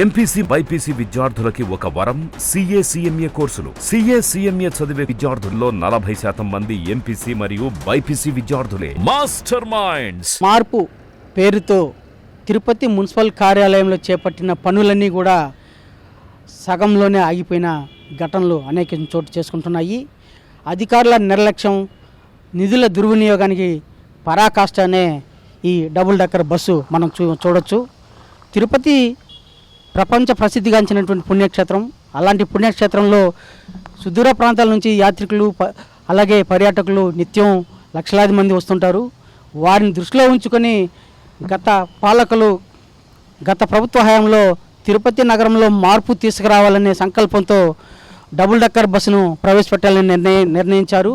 MPC BiPC విద్యార్థులకి ఒక వరం సీఏ సీఎంఏ కోర్సులు. సీఏ సీఎంఏ చదివే విద్యార్థుల్లో 40% మంది ఎంపీసీ మరియు బైపీసీ విద్యార్థులే. Master minds. మార్పు పేరుతో తిరుపతి మున్సిపల్ కార్యాలయంలో చేపట్టిన పనులన్నీ కూడా సగంలోనే ఆగిపోయిన ఘటనలు అనేక చోటు చేసుకుంటున్నాయి. అధికారుల నిర్లక్ష్యం, నిధుల దుర్వినియోగానికి పరాకాష్ట అనే ఈ డబుల్ డెక్కర్ బస్సు మనం చూడొచ్చు. తిరుపతి ప్రపంచ ప్రసిద్ధిగాంచినటువంటి పుణ్యక్షేత్రం. అలాంటి పుణ్యక్షేత్రంలో సుదూర ప్రాంతాల నుంచి యాత్రికులు అలాగే పర్యాటకులు నిత్యం లక్షలాది మంది వస్తుంటారు. వారిని దృష్టిలో ఉంచుకొని గత ప్రభుత్వ హయాంలో తిరుపతి నగరంలో మార్పు తీసుకురావాలనే సంకల్పంతో డబుల్ డెక్కర్ బస్సును ప్రవేశపెట్టాలని నిర్ణయించారు.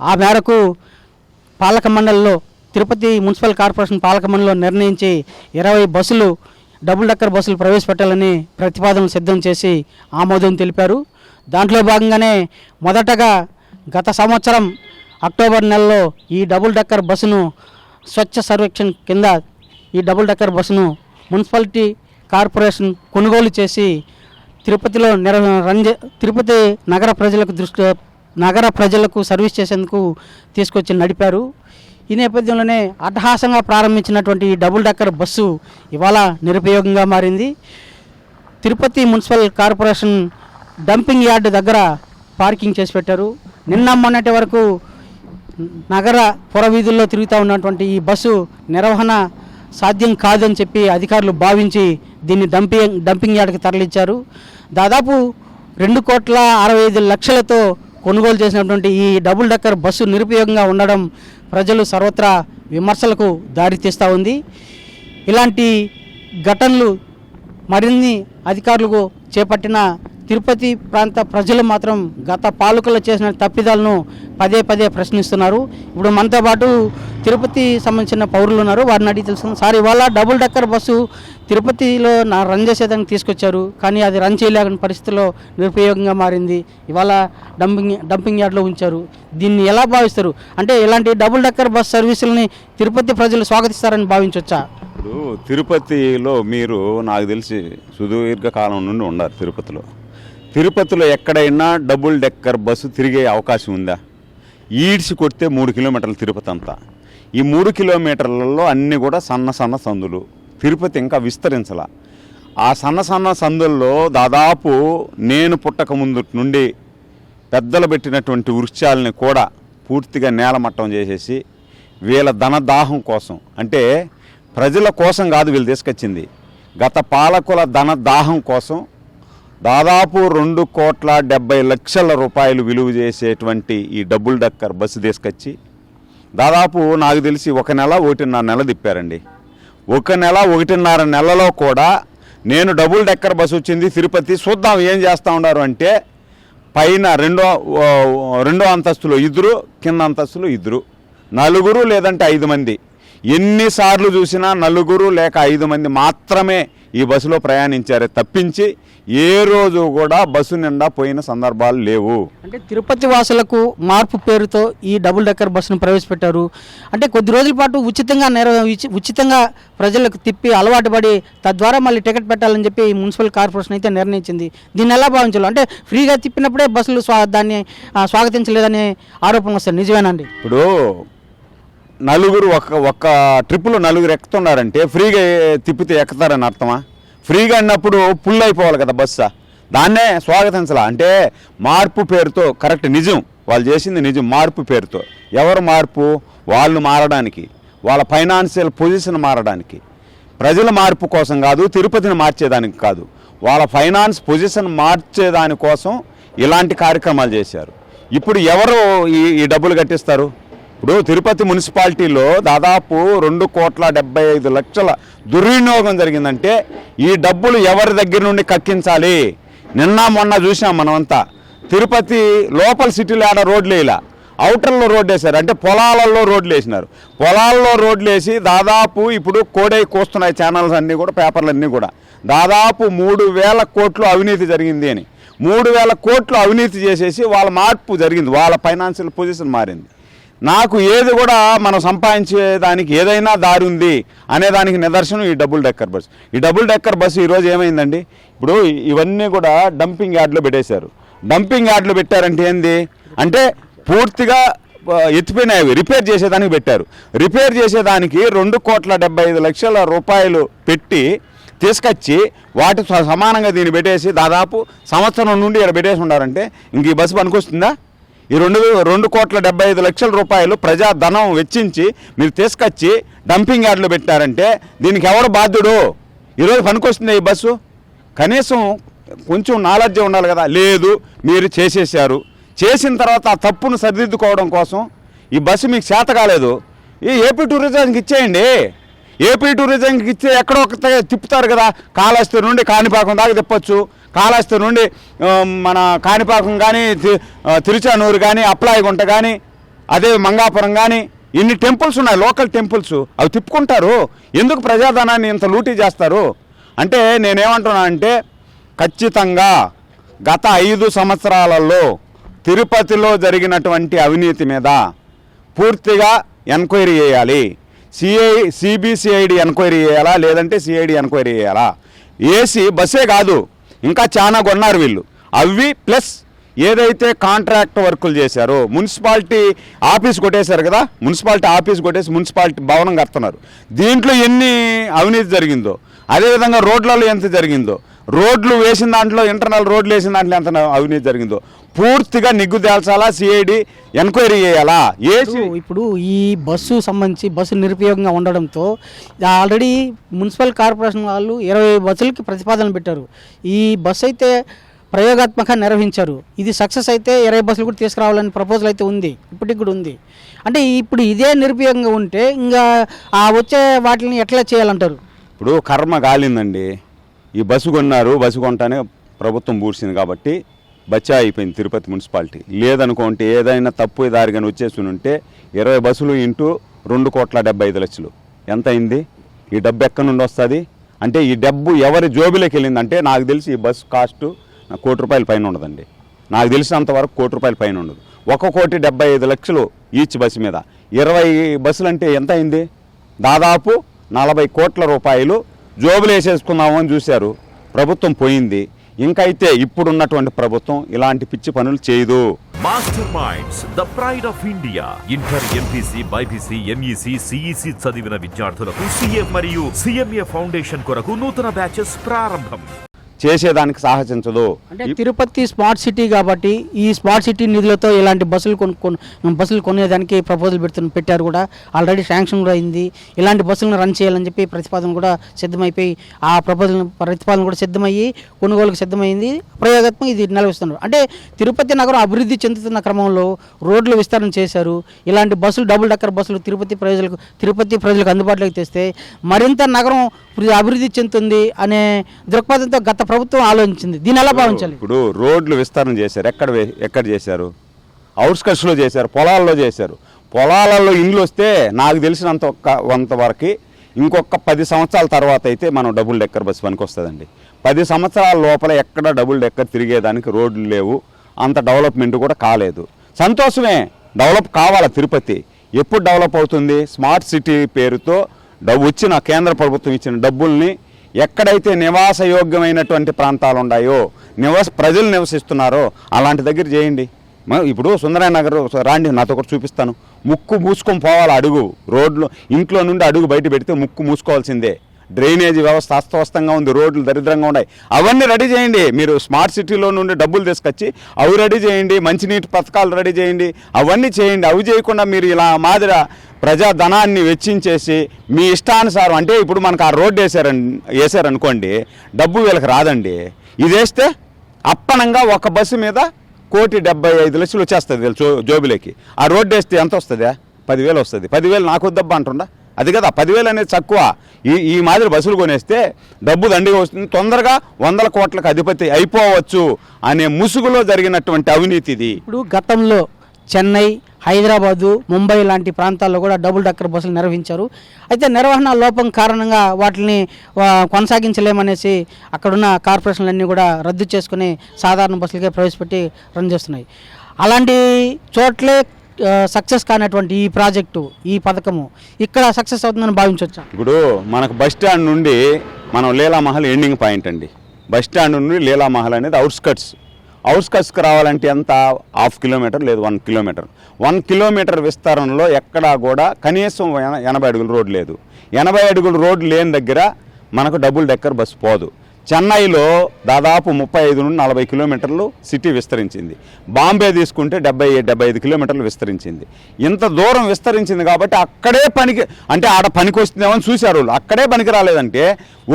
ఆ మేరకు పాలక మండలిలో తిరుపతి మున్సిపల్ కార్పొరేషన్ పాలక మండలిలో నిర్ణయించి 20 బస్సులు డబుల్ డెక్కర్ బస్సులు ప్రవేశపెట్టాలని ప్రతిపాదనలు సిద్ధం చేసి ఆమోదం తెలిపారు. దాంట్లో భాగంగానే మొదటగా గత సంవత్సరం అక్టోబర్ నెలలో ఈ డబుల్ డెక్కర్ బస్సును స్వచ్ఛ సర్వేక్షణ కింద ఈ డబుల్ డెక్కర్ బస్సును మున్సిపాలిటీ కార్పొరేషన్ కొనుగోలు చేసి తిరుపతిలో తిరుపతి నగర ప్రజలకు సర్వీస్ చేసేందుకు తీసుకొచ్చి నడిపారు. ఈ నేపథ్యంలోనే అట్టహాసంగా ప్రారంభించినటువంటి ఈ డబుల్ డెక్కర్ బస్సు ఇవాళ నిరుపయోగంగా మారింది. Tirupati municipal corporation dumping yard దగ్గర పార్కింగ్ చేసి పెట్టారు. మొన్నటి వరకు నగర పురవీధుల్లో తిరుగుతూ ఉన్నటువంటి ఈ బస్సు నిర్వహణ సాధ్యం కాదని చెప్పి అధికారులు భావించి దీన్ని డంపింగ్ యార్డ్కి తరలించారు. దాదాపు 2,65,00,000తో కొనుగోలు చేసినటువంటి ఈ డబుల్ డెక్కర్ బస్సు నిరుపయోగంగా ఉండడం ప్రజలు సర్వత్రా విమర్శలకు దారితీస్తూ ఉంది. ఇలాంటి ఘటనలు మరిన్ని అధికారులకు చేపట్టిన తిరుపతి ప్రాంత ప్రజలు మాత్రం గత పాలకులు చేసిన తప్పిదాలను పదే ప్రశ్నిస్తున్నారు. ఇప్పుడు మనతో పాటు తిరుపతి సంబంధించిన పౌరులు ఉన్నారు. వారిని అడిగి తెలుసుకున్నాం. సార్, ఇవాళ డబుల్ డెక్కర్ బస్సు తిరుపతిలో రన్ చేసేదానికి తీసుకొచ్చారు, కానీ అది రన్ చేయలేని పరిస్థితిలో నిరుపయోగంగా మారింది. ఇవాళ డంపింగ్ యార్డ్లో ఉంచారు. దీన్ని ఎలా భావిస్తారు? అంటే ఇలాంటి డబుల్ డెక్కర్ బస్ సర్వీసులని తిరుపతి ప్రజలు స్వాగతిస్తారని భావించవచ్చా? ఇప్పుడు తిరుపతిలో మీరు నాకు తెలిసి సుదీర్ఘకాలం నుండి ఉన్నారు. తిరుపతిలో ఎక్కడైనా డబుల్ డెక్కర్ బస్సు తిరిగే అవకాశం ఉందా? ఈడ్చి కొడితే 3 కిలోమీటర్లు తిరుపతి అంతా. ఈ 3 కిలోమీటర్లలో అన్నీ కూడా సన్న సందులు. తిరుపతి ఇంకా విస్తరించాల. ఆ సన్న సందుల్లో దాదాపు నేను పుట్టక ముందు నుండి పెద్దలు పెట్టినటువంటి వృక్షాలని కూడా పూర్తిగా నేలమట్టం చేసేసి వీళ్ళ ధనదాహం కోసం, అంటే ప్రజల కోసం కాదు వీళ్ళు తీసుకొచ్చింది, గత పాలకుల ధనదాహం కోసం దాదాపు 2,70,00,000 రూపాయలు విలువ చేసేటువంటి ఈ డబుల్ డెక్కర్ బస్సు తీసుకొచ్చి దాదాపు నాకు తెలిసి 1 నెల 1.5 నెల తిప్పారండి. 1 నెల 1.5 నెలలో కూడా నేను డబుల్ డెక్కర్ బస్సు వచ్చింది తిరుపతి చూద్దాం ఏం చేస్తూ ఉన్నారు అంటే, పైన రెండో అంతస్తులో 2, కింద అంతస్తులో 2, 4 లేదంటే 5 మంది. ఎన్నిసార్లు చూసినా 4 లేక 5 మంది మాత్రమే ఈ బస్సులో ప్రయాణించారే తప్పించి ఏ రోజు కూడా బస్సు నిండా పోయిన సందర్భాలు లేవు. అంటే తిరుపతి వాసులకు మార్పు పేరుతో ఈ డబుల్ డెక్కర్ బస్సును ప్రవేశపెట్టారు. అంటే కొద్ది రోజుల పాటు ఉచితంగా ప్రజలకు తిప్పి అలవాటు పడి తద్వారా మళ్ళీ టికెట్ పెట్టాలని చెప్పి మున్సిపల్ కార్పొరేషన్ అయితే నిర్ణయించింది. దీన్ని ఎలా భావించాలి? అంటే ఫ్రీగా తిప్పినప్పుడే బస్సులు దాన్ని స్వాగతించలేదనే ఆరోపణలు వస్తాయి, నిజమేనండి? ఇప్పుడు 4 ఒక్క ట్రిప్పులో 4 ఎక్కుతున్నారంటే ఫ్రీగా తిప్పితే ఎక్కుతారని అర్థమా? ఫ్రీగా అన్నప్పుడు ఫుల్ అయిపోవాలి కదా బస్సు. దాన్నే స్వాగతించాల. అంటే మార్పు పేరుతో కరెక్ట్, నిజం, వాళ్ళు చేసింది నిజం. మార్పు పేరుతో ఎవరు మార్పు? వాళ్ళు మారడానికి, వాళ్ళ ఫైనాన్షియల్ పొజిషన్ మారడానికి, ప్రజల మార్పు కోసం కాదు, తిరుపతిని మార్చేదానికి కాదు, వాళ్ళ ఫైనాన్స్ పొజిషన్ మార్చేదానికోసం ఇలాంటి కార్యక్రమాలు చేశారు. ఇప్పుడు ఎవరు ఈ డబ్బులు కట్టిస్తారు? ఇప్పుడు తిరుపతి మున్సిపాలిటీలో దాదాపు 2,75,00,000 దుర్వినియోగం జరిగిందంటే ఈ డబ్బులు ఎవరి దగ్గర నుండి కక్కించాలి? మొన్న చూసాం మనమంతా. తిరుపతి లోపల సిటీలో ఆడ రోడ్లు వేయలా, అవుటర్లో రోడ్లు వేశారు. అంటే పొలాలలో రోడ్లు వేసినారు. పొలాల్లో రోడ్లు వేసి దాదాపు ఇప్పుడు కోస్తున్నాయి ఛానల్స్ అన్నీ కూడా, పేపర్లన్నీ కూడా, దాదాపు 3,000 కోట్లు అవినీతి జరిగింది అని. 3,000 కోట్లు అవినీతి చేసేసి వాళ్ళ మార్పు జరిగింది, వాళ్ళ ఫైనాన్షియల్ పొజిషన్ మారింది. నాకు ఏది కూడా మనం సంపాదించేదానికి ఏదైనా దారి ఉంది అనేదానికి నిదర్శనం ఈ డబుల్ డెక్కర్ బస్సు. ఈ డబుల్ డెక్కర్ బస్సు ఈరోజు ఏమైందండి, ఇప్పుడు ఇవన్నీ కూడా డంపింగ్ యార్డ్లో పెట్టేశారు. డంపింగ్ యార్డ్లో పెట్టారంటే ఏంది అంటే పూర్తిగా ఎత్తిపోయినాయి, రిపేర్ చేసేదానికి పెట్టారు. రిపేర్ చేసేదానికి 2,75,00,000 రూపాయలు పెట్టి తీసుకొచ్చి వాటి సమానంగా దీన్ని పెట్టేసి దాదాపు సంవత్సరం నుండి ఇక్కడ పెట్టేసి ఉన్నారంటే ఇంక ఈ బస్సు పనికొస్తుందా? ఈ 2,75,00,000 రూపాయలు ప్రజాధనం వెచ్చించి మీరు తీసుకొచ్చి డంపింగ్ యార్డ్లో పెట్టారంటే దీనికి ఎవరు బాధ్యుడు? ఈరోజు పనికొస్తుంది ఈ బస్సు? కనీసం కొంచెం నాలెడ్జ్ ఉండాలి కదా. లేదు, మీరు చేసేసారు. చేసిన తర్వాత ఆ తప్పును సరిదిద్దుకోవడం కోసం ఈ బస్సు మీకు చేత కాలేదు, ఈ ఏపీ టూరిజంకి ఇచ్చేయండి. ఏపీ టూరిజంకి ఇచ్చే ఎక్కడో ఒక తిప్పుతారు కదా, కాళహస్తి నుండి కాణిపాకం దాకా తిప్పచ్చు. కాళహస్తి నుండి మన కాణిపాకం కానీ తిరుచానూరు కానీ అప్లాయగుంట కానీ అదే మంగాపురం కానీ ఇన్ని టెంపుల్స్ ఉన్నాయి, లోకల్ టెంపుల్స్, అవి తిప్పుకుంటారు. ఎందుకు ప్రజాధనాన్ని ఇంత లూటీ చేస్తారు? అంటే నేనేమంటున్నా అంటే ఖచ్చితంగా గత 5 సంవత్సరాలలో తిరుపతిలో జరిగినటువంటి అవినీతి మీద పూర్తిగా ఎంక్వైరీ చేయాలి. సిబిసిఐడి ఎంక్వైరీ చేయాలా, లేదంటే సిఐడి ఎంక్వైరీ చేయాలా? ఏసీ బస్సే కాదు, ఇంకా చాలా కొన్నారు వీళ్ళు. అవి ప్లస్ ఏదైతే కాంట్రాక్ట్ వర్కులు చేశారో, మున్సిపాలిటీ ఆఫీస్ కొట్టేశారు కదా, మున్సిపాలిటీ ఆఫీస్ కొట్టేసి మున్సిపాలిటీ భవనం కడుతున్నారు. దీంట్లో ఎన్ని అవినీతి జరిగిందో, అదేవిధంగా రోడ్లలో ఎంత జరిగిందో, రోడ్లు వేసిన దాంట్లో ఇంటర్నల్ రోడ్లు వేసిన దాంట్లో ఎంత అవినీతి జరిగిందో పూర్తిగా నిగ్గు తేల్చాలా, సిఐడి ఎంక్వైరీ చేయాలా? ఇప్పుడు ఈ బస్సు సంబంధించి బస్సు నిరుపయోగంగా ఉండడంతో ఆల్రెడీ మున్సిపల్ కార్పొరేషన్ వాళ్ళు 20 బస్సులకి ప్రతిపాదన పెట్టారు. ఈ బస్సు అయితే ప్రయోగాత్మకంగా నిర్వహించారు. ఇది సక్సెస్ అయితే 20 బస్సులు కూడా తీసుకురావాలని ప్రపోజల్ అయితే ఉంది, ఇప్పటికి కూడా ఉంది. అంటే ఇప్పుడు ఇదే నిరుపయోగంగా ఉంటే ఇంకా ఆ వచ్చే వాటిని ఎట్లా చేయాలంటారు? ఇప్పుడు కర్మ గాలిందండి. ఈ బస్సు కొన్నారు, బస్సు కొంటానే ప్రభుత్వం పూడ్చింది కాబట్టి బచ్చా అయిపోయింది తిరుపతి మున్సిపాలిటీ. లేదనుకుంటే ఏదైనా తప్పు దారిగాని వచ్చేసి ఉంటే 20 బస్సులు ఇంటూ 2,75,00,000 ఎంత అయింది? ఈ డబ్బు ఎక్కడి నుండి వస్తుంది? అంటే ఈ డబ్బు ఎవరి జోబులోకి వెళ్ళిందంటే నాకు తెలిసి ఈ బస్సు కాస్ట్ ₹1,00,00,000 పైన ఉండదండి. నాకు తెలిసినంతవరకు ₹1,00,00,000 పైన ఉండదు. 1,75,00,000 ఈచ్ బస్సు మీద 20 బస్సులు అంటే ఎంత అయింది? దాదాపు ₹40 కోట్ల జోబులు వేసేసుకుందాము అని చూశారు. ప్రభుత్వం పోయింది. ఇంకైతే ఇప్పుడున్నటువంటి ప్రభుత్వం ఇలాంటి పిచ్చి పనులు చేయదు. Master minds, the pride of India. Inter, MPC, BiPC, MEC, CEC చదివిన విద్యార్థులకు సిఏ మరియు సిఎంఏ ఫౌండేషన్ కొరకు నూతన బ్యాచెస్ ప్రారంభం. చేసేదానికి సాహసించదు. అంటే తిరుపతి స్మార్ట్ సిటీ కాబట్టి ఈ స్మార్ట్ సిటీ నిధులతో ఇలాంటి బస్సులు కొనేదానికి ప్రపోజల్ పెట్టారు కూడా. ఆల్రెడీ శాంక్షన్ కూడా అయింది. ఇలాంటి బస్సులను రన్ చేయాలని చెప్పి ప్రతిపాదన కూడా సిద్ధమైపోయి ఆ ప్రతిపాదన కూడా సిద్ధమయ్యి కొనుగోలుకు సిద్ధమైంది. ప్రయోగాత్మక ఇది నెలవిస్తున్నారు. అంటే తిరుపతి నగరం అభివృద్ధి చెందుతున్న క్రమంలో రోడ్లు విస్తరణ చేశారు. ఇలాంటి బస్సులు, డబుల్ డెక్కర్ బస్సులు తిరుపతి ప్రజలకు అందుబాటులోకి తెస్తే మరింత నగరం అభివృద్ధి చెందుతుంది అనే దృక్పథంతో గత ప్రభుత్వం ఆలోచించింది. దీన్ని ఎలా భావించాలి? ఇప్పుడు రోడ్లు విస్తరణ చేశారు. ఎక్కడ చేశారు? అవుట్స్కట్స్లో చేశారు, పొలాల్లో చేశారు. పొలాలలో ఇండ్లు వస్తే నాకు తెలిసినంత వరకు ఇంకొక 10 సంవత్సరాల తర్వాత అయితే మనం డబుల్ డెక్కర్ బస్సు పనికి వస్తుందండి. 10 సంవత్సరాల లోపల ఎక్కడ డబుల్ డెక్కర్ తిరిగేదానికి రోడ్లు లేవు, అంత డెవలప్మెంట్ కూడా కాలేదు. సంతోషమే, డెవలప్ కావాలా తిరుపతి. ఎప్పుడు డెవలప్ అవుతుంది? స్మార్ట్ సిటీ పేరుతో వచ్చిన కేంద్ర ప్రభుత్వం ఇచ్చిన డబ్బుల్ని ఎక్కడైతే నివాసయోగ్యమైనటువంటి ప్రాంతాలు ఉన్నాయో, ప్రజలు నివసిస్తున్నారో అలాంటి దగ్గర చేయండి. ఇప్పుడు సుందరయ్య నగర్ రాండి, నాతో ఒకటి చూపిస్తాను. ముక్కు మూసుకొని పోవాలి. అడుగు రోడ్లు ఇంట్లో నుండి అడుగు బయట పెడితే ముక్కు మూసుకోవాల్సిందే. డ్రైనేజీ వ్యవస్థ అస్తవ్యస్తంగా ఉంది, రోడ్లు దరిద్రంగా ఉన్నాయి. అవన్నీ రెడీ చేయండి. మీరు స్మార్ట్ సిటీలో నుండి డబ్బులు తీసుకొచ్చి అవి రెడీ చేయండి, మంచినీటి పథకాలు రెడీ చేయండి, అవన్నీ చేయండి. అవి చేయకుండా మీరు ఇలా మాదిరి ప్రజాధనాన్ని వెచ్చించేసి మీ ఇష్టానుసారం, అంటే ఇప్పుడు మనకు ఆ రోడ్డు వేసారనుకోండి, డబ్బు వీళ్ళకి రాదండి. ఇది వేస్తే అప్పనంగా ఒక బస్సు మీద 1,75,00,000 వచ్చేస్తుంది వీళ్ళ జోబులకి. ఆ రోడ్డు వేస్తే ఎంత వస్తుందా? 10,000 వస్తుంది. 10,000 నాకు వద్దబ్బా అంటుండా? అది కదా 10,000 అనేది తక్కువ. ఈ మాదిరి బస్సులు కొనేస్తే డబ్బు దండిగా వస్తుంది, తొందరగా 100 కోట్లకు అధిపతి అయిపోవచ్చు అనే ముసుగులో జరిగినటువంటి అవినీతి ఇది. ఇప్పుడు గతంలో చెన్నై, హైదరాబాదు, ముంబై లాంటి ప్రాంతాల్లో కూడా డబుల్ డెక్కర్ బస్సులు నిర్వహించారు. అయితే నిర్వహణ లోపం కారణంగా వాటిని కొనసాగించలేమనేసి అక్కడున్న కార్పొరేషన్లన్నీ కూడా రద్దు చేసుకుని సాధారణ బస్సులకే ప్రవేశపెట్టి రన్ చేస్తున్నాయి. అలాంటి చోట్లే సక్సెస్ కానటువంటి ఈ ప్రాజెక్టు, ఈ పథకము ఇక్కడ సక్సెస్ అవుతుందని భావించవచ్చా? ఇప్పుడు మనకు బస్ స్టాండ్ నుండి మనం లీలామహల్ ఎండింగ్ పాయింట్ అండి. బస్ స్టాండ్ నుండి లీలామహల్ అనేది అవుట్స్కట్స్కి రావాలంటే ఎంత, 1/2 కిలోమీటర్ లేదు 1 కిలోమీటర్. 1 కిలోమీటర్ విస్తరణలో ఎక్కడా కూడా కనీసం 80 అడుగుల రోడ్ లేదు. 80 అడుగుల రోడ్డు లేని దగ్గర మనకు డబుల్ డెక్కర్ బస్సు పోదు. చెన్నైలో దాదాపు 35 నుండి 40 కిలోమీటర్లు సిటీ విస్తరించింది. బాంబే తీసుకుంటే 70-75 కిలోమీటర్లు విస్తరించింది. ఇంత దూరం విస్తరించింది కాబట్టి అక్కడే అంటే ఆడ పనికి వస్తుందేమో అని చూశారు. అక్కడే పనికి రాలేదంటే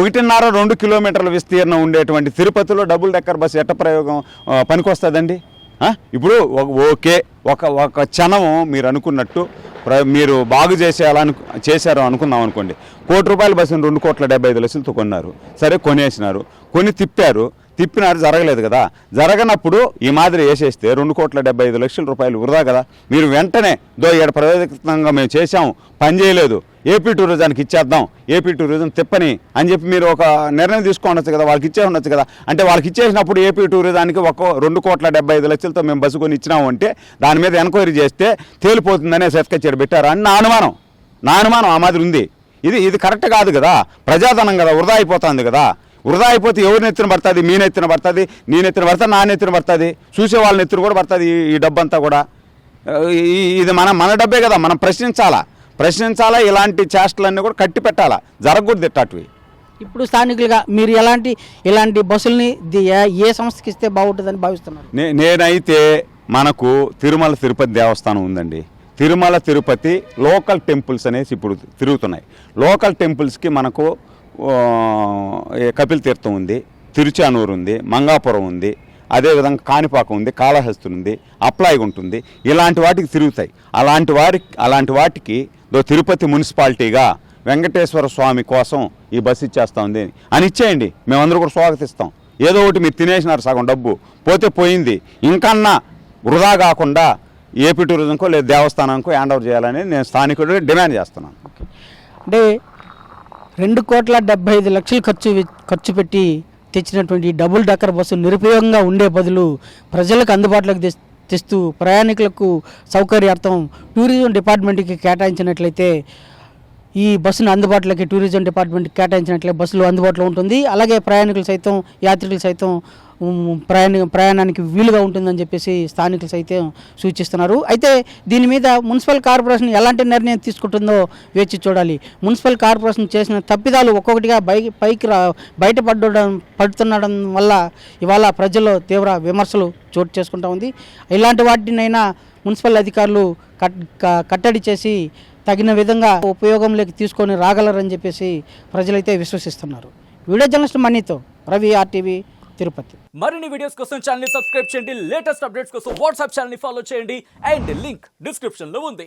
1.5-2 కిలోమీటర్ల విస్తీర్ణం ఉండేటువంటి తిరుపతిలో డబుల్ డెక్కర్ బస్సు ఎట్ట ప్రయోగం పనికి వస్తుందండి? ఇప్పుడు ఓకే, ఒక క్షణము మీరు అనుకున్నట్టు మీరు బాగు చేశారు అనుకుందాం అనుకోండి. ₹1,00,00,000 బస్సును 2,75,00,000తో కొన్నారు. సరే కొనేసినారు, కొని తిప్పినారు, జరగలేదు కదా. జరగనప్పుడు ఈ మాదిరి వేసేస్తే ₹2,75,00,000 వృధా కదా. మీరు వెంటనే ఏడు ప్రవేశంగా మేము చేసాము, పని చేయలేదు, ఏపీ టూరిజానికి ఇచ్చేద్దాం, ఏపీ టూరిజం తిప్పని అని చెప్పి మీరు ఒక నిర్ణయం తీసుకోవచ్చు కదా, వాళ్ళకి ఇచ్చే ఉండొచ్చు కదా. అంటే వాళ్ళకి ఇచ్చేసినప్పుడు ఏపీ టూరిజానికి ₹2,75,00,000తో మేము బస్సు కొని ఇచ్చినాము అంటే దాని మీద ఎంక్వైరీ చేస్తే తేలిపోతుందనే సర్టిఫికేట్ పెట్టారు అని నా అనుమానం ఆ మాదిరి ఉంది. ఇది కరెక్ట్ కాదు కదా, ప్రజాధనం కదా, వృధా అయిపోతుంది కదా. వృధా అయిపోతే ఎవరి నెత్తిన పడుతుంది? మీ నెత్తిన పడుతుంది, నీ నెత్తిన పడుతుంది, నా నెత్తిన పడుతుంది, చూసే వాళ్ళ నెత్తిన కూడా పడుతుంది ఈ డబ్బంతా కూడా. ఇది మన డబ్బే కదా, మనం ప్రశ్నించాలా. ఇలాంటి చేష్టలన్నీ కూడా కట్టి పెట్టాలా, జరగకూడదు ఇట్టటివి. ఇప్పుడు స్థానికులుగా మీరు ఇలాంటి బస్సుల్ని ఏ సంస్థకి ఇస్తే బాగుంటుందని భావిస్తున్నారు? నేనైతే మనకు తిరుమల తిరుపతి దేవస్థానం ఉందండి. తిరుమల తిరుపతి లోకల్ టెంపుల్స్ అనేసి ఇప్పుడు తిరుగుతున్నాయి. లోకల్ టెంపుల్స్కి మనకు కపిల్ తీర్థం ఉంది, తిరుచానూరు ఉంది, మంగాపురం ఉంది, అదేవిధంగా కాణిపాకం ఉంది, కాళహస్తి ఉంది, అప్లాయ్ ఉంటుంది. ఇలాంటి వాటికి తిరుగుతాయి. అలాంటి వాటికి తిరుపతి మున్సిపాలిటీగా వెంకటేశ్వర స్వామి కోసం ఈ బస్సు ఇచ్చేస్తా ఉంది అని ఇచ్చేయండి, మేమందరూ కూడా స్వాగతిస్తాం. ఏదో ఒకటి మీరు తినేసినారు, సగం డబ్బు పోయింది, ఇంకన్నా వృధా కాకుండా ఏపీ టూరిజంకో లేదా దేవస్థానానికో హ్యాండ్ ఓవర్ చేయాలని నేను స్థానికుడిగా డిమాండ్ చేస్తున్నాను. అంటే 2,75,00,000 ఖర్చు పెట్టి తెచ్చినటువంటి డబుల్ డెక్కర్ బస్సు నిరుపయోగంగా ఉండే బదులు ప్రజలకు అందుబాటులోకి తెస్తూ ప్రయాణికులకు సౌకర్యార్థం టూరిజం డిపార్ట్మెంట్కి కేటాయించినట్లయితే ఈ బస్సును అందుబాటులోకి టూరిజం డిపార్ట్మెంట్కి కేటాయించినట్లయితే బస్సులు అందుబాటులో ఉంటుంది. అలాగే ప్రయాణికులు సైతం, యాత్రికులు సైతం ప్రయాణానికి వీలుగా ఉంటుందని చెప్పేసి స్థానికులు సైతం సూచిస్తున్నారు. అయితే దీని మీద మున్సిపల్ కార్పొరేషన్ ఎలాంటి నిర్ణయం తీసుకుంటుందో వేచి చూడాలి. మున్సిపల్ కార్పొరేషన్ చేసిన తప్పిదాలు ఒక్కొక్కటిగా పడుతుండడం వల్ల ఇవాళ ప్రజల్లో తీవ్ర విమర్శలు చోటు చేసుకుంటా ఉంది. ఇలాంటి వాటినైనా మున్సిపల్ అధికారులు కట్టడి చేసి తగిన విధంగా ఉపయోగంలోకి తీసుకొని రాగలరని చెప్పేసి ప్రజలైతే విశ్వసిస్తున్నారు. వీడియో జర్నలిస్ట్ మనీతో రవి, RTV తిరుపతి. మరిన్ని వీడియోస్ కోసం ఛానల్ ని సబ్స్క్రైబ్ చేయండి. లేటెస్ట్ అప్డేట్స్ కోసం వాట్సాప్ ఛానల్ ని ఫాలో చేయండి. అండ్ లింక్ డిస్క్రిప్షన్ లో ఉంది.